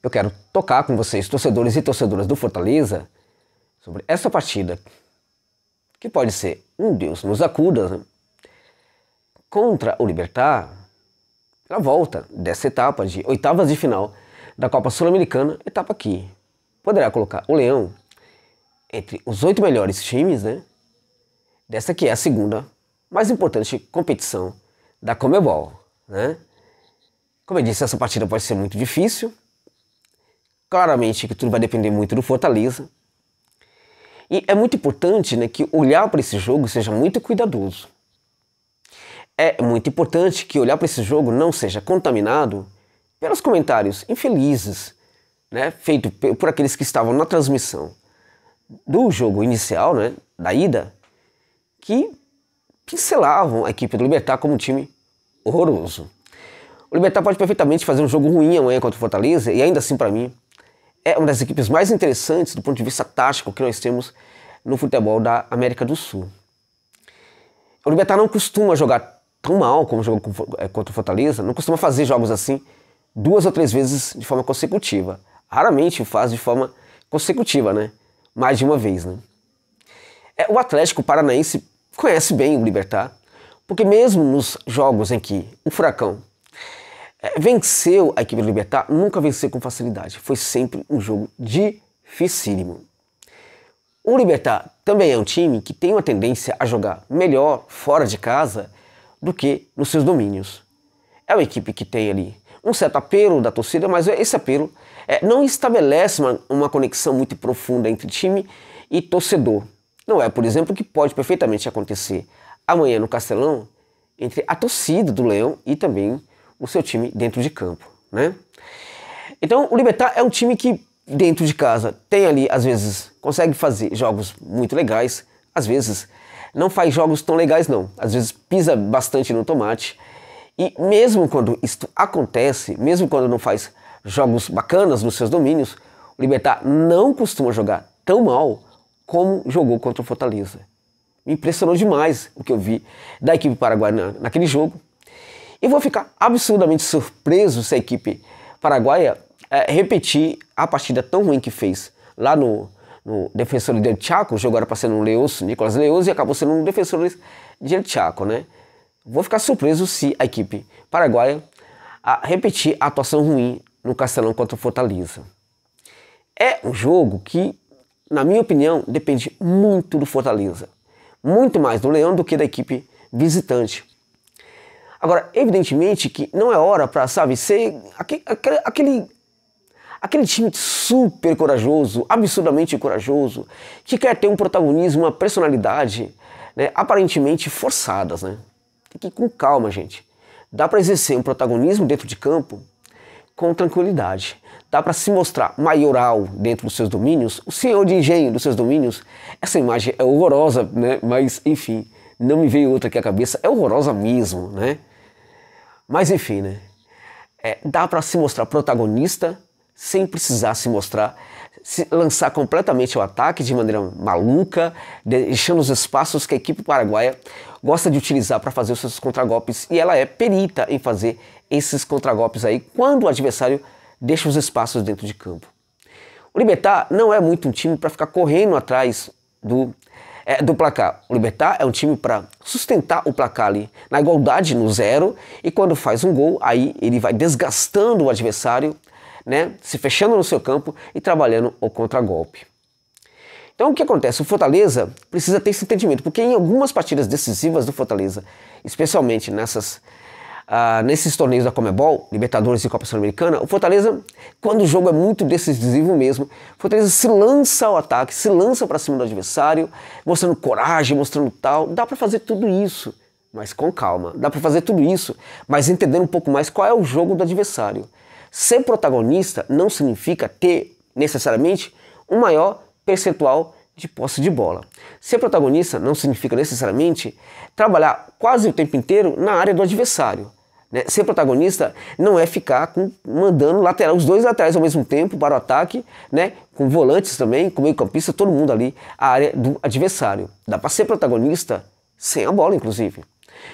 eu quero tocar com vocês, torcedores e torcedoras do Fortaleza, sobre essa partida, que pode ser Deus nos acuda, né? Contra o Libertad, pela volta dessa etapa de oitavas de final da Copa Sul-Americana, etapa que poderá colocar o Leão entre os 8 melhores times, né? Dessa que é a segunda mais importante competição da Conmebol, né? Como eu disse, essa partida pode ser muito difícil. Claramente que tudo vai depender muito do Fortaleza. E é muito importante, né, que olhar para esse jogo seja muito cuidadoso. É muito importante que olhar para esse jogo não seja contaminado pelos comentários infelizes, né, feitos por aqueles que estavam na transmissão do jogo inicial, né, da ida, que pincelavam a equipe do Libertad como um time horroroso. O Libertad pode perfeitamente fazer um jogo ruim amanhã contra o Fortaleza, e ainda assim, para mim, é uma das equipes mais interessantes do ponto de vista tático que nós temos no futebol da América do Sul. O Libertad não costuma jogar tão mal como jogou contra o Fortaleza, não costuma fazer jogos assim 2 ou 3 vezes de forma consecutiva. Raramente o faz de forma consecutiva, né? Mais de uma vez, né? O Atlético Paranaense conhece bem o Libertad, porque mesmo nos jogos em que o Furacão venceu a equipe do Libertad, nunca venceu com facilidade. Foi sempre um jogo dificílimo. O Libertad também é um time que tem uma tendência a jogar melhor fora de casa do que nos seus domínios. É uma equipe que tem ali um certo apelo da torcida, mas esse apelo não estabelece uma conexão muito profunda entre time e torcedor. Não é, por exemplo, o que pode perfeitamente acontecer amanhã no Castelão entre a torcida do Leão e também o seu time dentro de campo, né? Então o Libertad é um time que dentro de casa tem ali, às vezes, consegue fazer jogos muito legais, às vezes não faz jogos tão legais não, às vezes pisa bastante no tomate, e mesmo quando isso acontece, mesmo quando não faz jogos bacanas nos seus domínios, o Libertad não costuma jogar tão mal como jogou contra o Fortaleza. Me impressionou demais o que eu vi da equipe paraguaia naquele jogo. E vou ficar absurdamente surpreso se a equipe paraguaia repetir a partida tão ruim que fez lá no Defensor del Chaco. O jogo era para ser no Nicolás Leoz, e acabou sendo um Defensor del Chaco, né? Vou ficar surpreso se a equipe paraguaia repetir a atuação ruim no Castelão contra o Fortaleza. É um jogo que, na minha opinião, depende muito do Fortaleza. Muito mais do Leão do que da equipe visitante. Agora, evidentemente que não é hora para, sabe, ser aquele time super corajoso, absurdamente corajoso, que quer ter um protagonismo, uma personalidade, né, aparentemente forçadas, né? Tem que ir com calma, gente. Dá para exercer um protagonismo dentro de campo com tranquilidade. Dá para se mostrar maioral dentro dos seus domínios, o senhor de engenho dos seus domínios. Essa imagem é horrorosa, né? Mas, enfim, não me veio outra aqui à cabeça. É horrorosa mesmo, né? Mas, enfim, né? Dá para se mostrar protagonista sem precisar se mostrar, se lançar completamente ao ataque de maneira maluca, deixando os espaços que a equipe paraguaia gosta de utilizar para fazer os seus contragolpes, e ela é perita em fazer esses contragolpes aí quando o adversário deixa os espaços dentro de campo. O Libertad não é muito um time para ficar correndo atrás do placar. O Libertad é um time para sustentar o placar ali na igualdade, no 0, e quando faz um gol, aí ele vai desgastando o adversário, né, se fechando no seu campo e trabalhando o contragolpe. Então o que acontece? O Fortaleza precisa ter esse entendimento, porque em algumas partidas decisivas do Fortaleza, especialmente nesses torneios da Conmebol, Libertadores e Copa Sul-Americana, o Fortaleza, quando o jogo é muito decisivo mesmo, o Fortaleza se lança ao ataque, se lança para cima do adversário, mostrando coragem, mostrando tal. Dá para fazer tudo isso, mas com calma. Dá para fazer tudo isso, mas entendendo um pouco mais qual é o jogo do adversário. Ser protagonista não significa ter, necessariamente, um maior percentual de posse de bola. Ser protagonista não significa, necessariamente, trabalhar quase o tempo inteiro na área do adversário. Né? Ser protagonista não é ficar mandando os dois laterais ao mesmo tempo para o ataque, né? Com volantes também, com meio campista, todo mundo ali, a área do adversário. Dá para ser protagonista sem a bola, inclusive.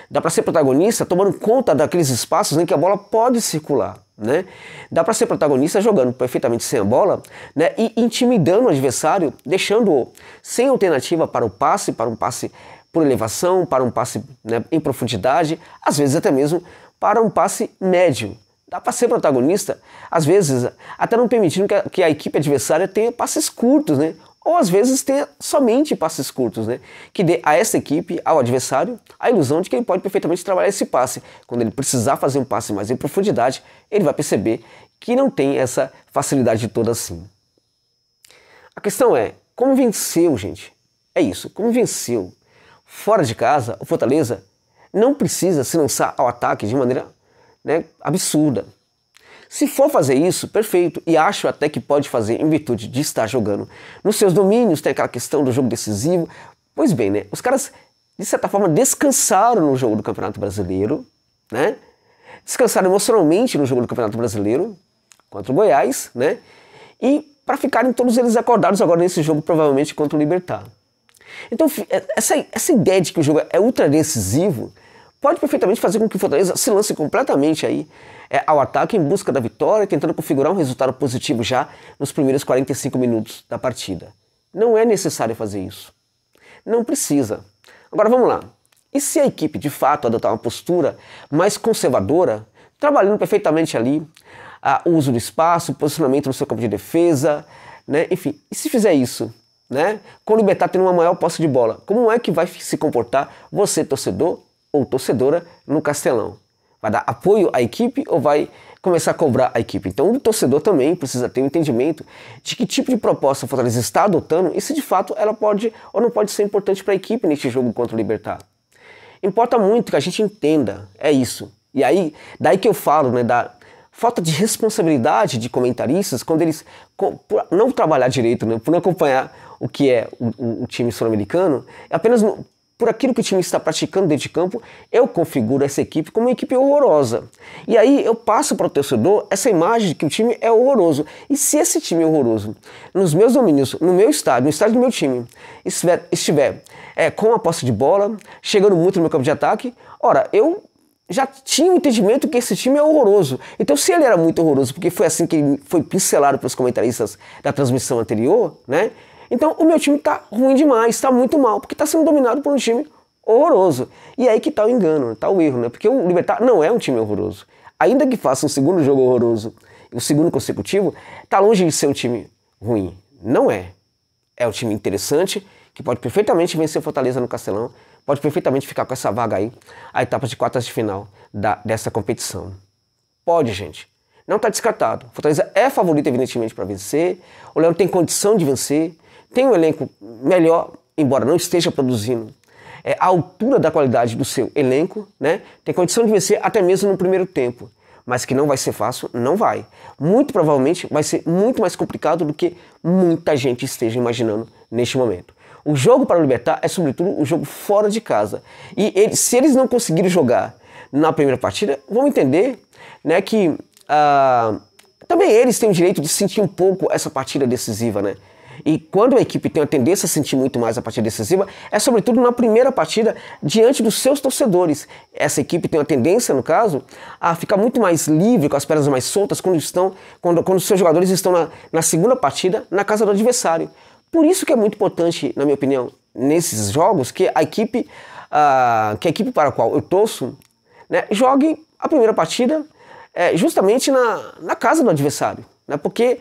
Dá para ser protagonista tomando conta daqueles espaços em que a bola pode circular, né? Dá para ser protagonista jogando perfeitamente sem a bola, né? E intimidando o adversário, deixando-o sem alternativa para um passe por elevação, para um passe, né, em profundidade, às vezes até mesmo para um passe médio. Dá para ser protagonista, às vezes até não permitindo que a equipe adversária tenha passes curtos, né? Ou às vezes tenha somente passes curtos, né? Que dê a essa equipe, ao adversário, a ilusão de que ele pode perfeitamente trabalhar esse passe. Quando ele precisar fazer um passe mais em profundidade, ele vai perceber que não tem essa facilidade toda assim. A questão é, como venceu, gente? É isso, como venceu? Fora de casa, o Fortaleza não precisa se lançar ao ataque de maneira, né, absurda. Se for fazer isso, perfeito, e acho até que pode fazer em virtude de estar jogando nos seus domínios, tem aquela questão do jogo decisivo. Pois bem, né, os caras, de certa forma, descansaram no jogo do Campeonato Brasileiro, né, descansaram emocionalmente no jogo do Campeonato Brasileiro, contra o Goiás, né, e para ficarem todos eles acordados agora nesse jogo, provavelmente contra o Libertad. Então, essa ideia de que o jogo é ultra decisivo pode perfeitamente fazer com que o Fortaleza se lance completamente aí ao ataque em busca da vitória, tentando configurar um resultado positivo já nos primeiros 45 minutos da partida. Não é necessário fazer isso. Não precisa. Agora vamos lá. E se a equipe de fato adotar uma postura mais conservadora, trabalhando perfeitamente ali o uso do espaço, posicionamento no seu campo de defesa, né? Enfim, e se fizer isso, né, com o Libertad tendo uma maior posse de bola, como é que vai se comportar você, torcedor ou torcedora, no Castelão? Vai dar apoio à equipe ou vai começar a cobrar a equipe? Então o torcedor também precisa ter um entendimento de que tipo de proposta a Fortaleza está adotando e se de fato ela pode ou não pode ser importante para a equipe neste jogo contra o Libertad. Importa muito que a gente entenda, é isso. E aí, daí que eu falo, né, da falta de responsabilidade de comentaristas quando eles, por não trabalhar direito, né, por não acompanhar o que é o time sul-americano, apenas por aquilo que o time está praticando dentro de campo, eu configuro essa equipe como uma equipe horrorosa. E aí eu passo para o torcedor essa imagem de que o time é horroroso. E se esse time é horroroso, nos meus domínios, no meu estádio, no estádio do meu time, estiver com a posse de bola, chegando muito no meu campo de ataque, ora, eu já tinha um entendimento que esse time é horroroso. Então, se ele era muito horroroso, porque foi assim que ele foi pincelado pelos comentaristas da transmissão anterior, né? Então, o meu time tá ruim demais, tá muito mal, porque tá sendo dominado por um time horroroso. E aí que tá o engano, tá o erro, né? Porque o Libertad não é um time horroroso. Ainda que faça um segundo jogo horroroso, o segundo consecutivo, tá longe de ser um time ruim. Não é. É um time interessante, que pode perfeitamente vencer Fortaleza no Castelão, pode perfeitamente ficar com essa vaga aí, a etapa de quartas de final dessa competição. Pode, gente. Não está descartado. Fortaleza é favorito, evidentemente, para vencer. O Leão tem condição de vencer. Tem um elenco melhor, embora não esteja produzindo a altura da qualidade do seu elenco, né? Tem condição de vencer até mesmo no primeiro tempo. Mas que não vai ser fácil, não vai. Muito provavelmente vai ser muito mais complicado do que muita gente esteja imaginando neste momento. O jogo para o Libertad é, sobretudo, um jogo fora de casa. E se eles não conseguirem jogar na primeira partida, vão entender, né, que também eles têm o direito de sentir um pouco essa partida decisiva, né? E quando a equipe tem a tendência a sentir muito mais a partida decisiva, é sobretudo na primeira partida diante dos seus torcedores. Essa equipe tem a tendência, no caso, a ficar muito mais livre, com as pernas mais soltas, quando os seus jogadores estão na segunda partida na casa do adversário. Por isso que é muito importante, na minha opinião, nesses jogos, que a equipe para a qual eu torço, né, jogue a primeira partida justamente na casa do adversário, né, porque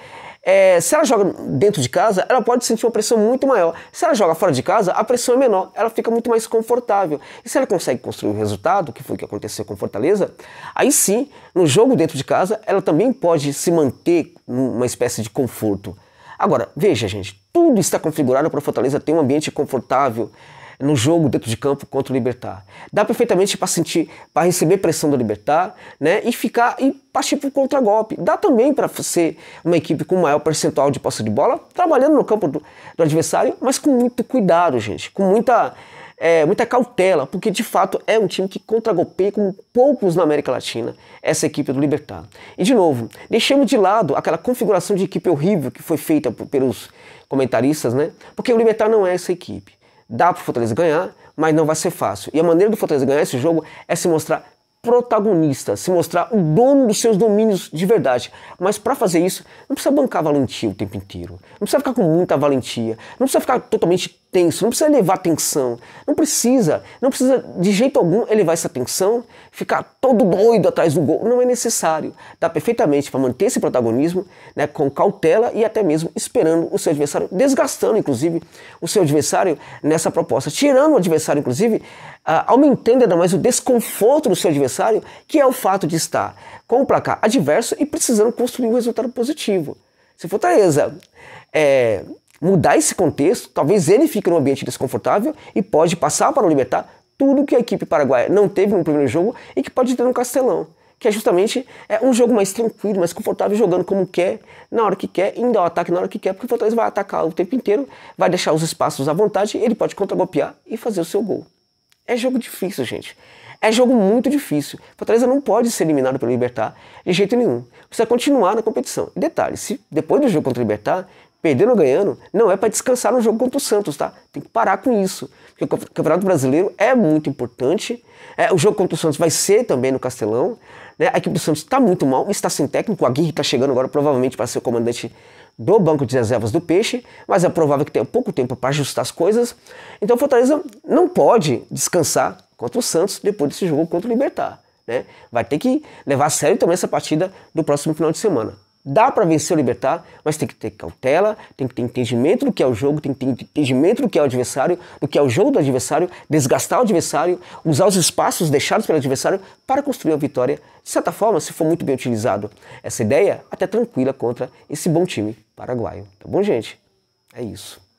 se ela joga dentro de casa, ela pode sentir uma pressão muito maior. Se ela joga fora de casa, a pressão é menor, ela fica muito mais confortável. E se ela consegue construir o resultado, que foi o que aconteceu com Fortaleza, aí sim, no jogo dentro de casa, ela também pode se manter numa espécie de conforto. Agora, veja, gente, tudo está configurado para o Fortaleza ter um ambiente confortável no jogo dentro de campo contra o Libertad. Dá perfeitamente para receber pressão do Libertad, né, e partir para o contragolpe. Dá também para ser uma equipe com maior percentual de posse de bola, trabalhando no campo do adversário, mas com muito cuidado, gente, com muita cautela, porque de fato é um time que contragolpeia como poucos na América Latina, essa equipe do Libertad. E de novo, deixemos de lado aquela configuração de equipe horrível que foi feita pelos comentaristas, né, porque o Libertad não é essa equipe. Dá para o Fortaleza ganhar, mas não vai ser fácil. E a maneira do Fortaleza ganhar esse jogo é se mostrar protagonista, se mostrar o dono dos seus domínios de verdade. Mas para fazer isso, não precisa bancar valentia o tempo inteiro. Não precisa ficar com muita valentia. Não precisa ficar totalmente tenso. Não precisa elevar a tensão. Não precisa de jeito algum elevar essa tensão, ficar todo doido atrás do gol. Não é necessário. Dá perfeitamente para manter esse protagonismo, né, com cautela e até mesmo esperando o seu adversário, desgastando inclusive o seu adversário nessa proposta, tirando o adversário inclusive, aumentando ainda mais o desconforto do seu adversário, que é o fato de estar com o placar adverso e precisando construir um resultado positivo. Se o Fortaleza mudar esse contexto, talvez ele fique num ambiente desconfortável e pode passar para o Libertad tudo que a equipe paraguaia não teve no primeiro jogo e que pode ter no Castelão, que é justamente um jogo mais tranquilo, mais confortável, jogando como quer, na hora que quer, indo ao ataque na hora que quer, porque o Fortaleza vai atacar o tempo inteiro, vai deixar os espaços à vontade, ele pode contra-golpear e fazer o seu gol. É jogo difícil, gente. É jogo muito difícil. Fortaleza não pode ser eliminado pelo Libertad de jeito nenhum. Precisa continuar na competição. E detalhe, se depois do jogo contra o Libertad, perdendo ou ganhando, não é para descansar no jogo contra o Santos, tá? Tem que parar com isso. Porque o Campeonato Brasileiro é muito importante. O jogo contra o Santos vai ser também no Castelão. Né? A equipe do Santos está muito mal, está sem técnico. O Aguirre está chegando agora provavelmente para ser o comandante do banco de reservas do Peixe, mas é provável que tenha pouco tempo para ajustar as coisas. Então o Fortaleza não pode descansar contra o Santos depois desse jogo contra o Libertad, né? Vai ter que levar a sério também essa partida do próximo final de semana. Dá para vencer o Libertad, mas tem que ter cautela, tem que ter entendimento do que é o jogo, tem que ter entendimento do que é o adversário, do que é o jogo do adversário, desgastar o adversário, usar os espaços deixados pelo adversário para construir uma vitória, de certa forma, se for muito bem utilizado. Essa ideia até tranquila contra esse bom time paraguaio. Tá bom, gente? É isso.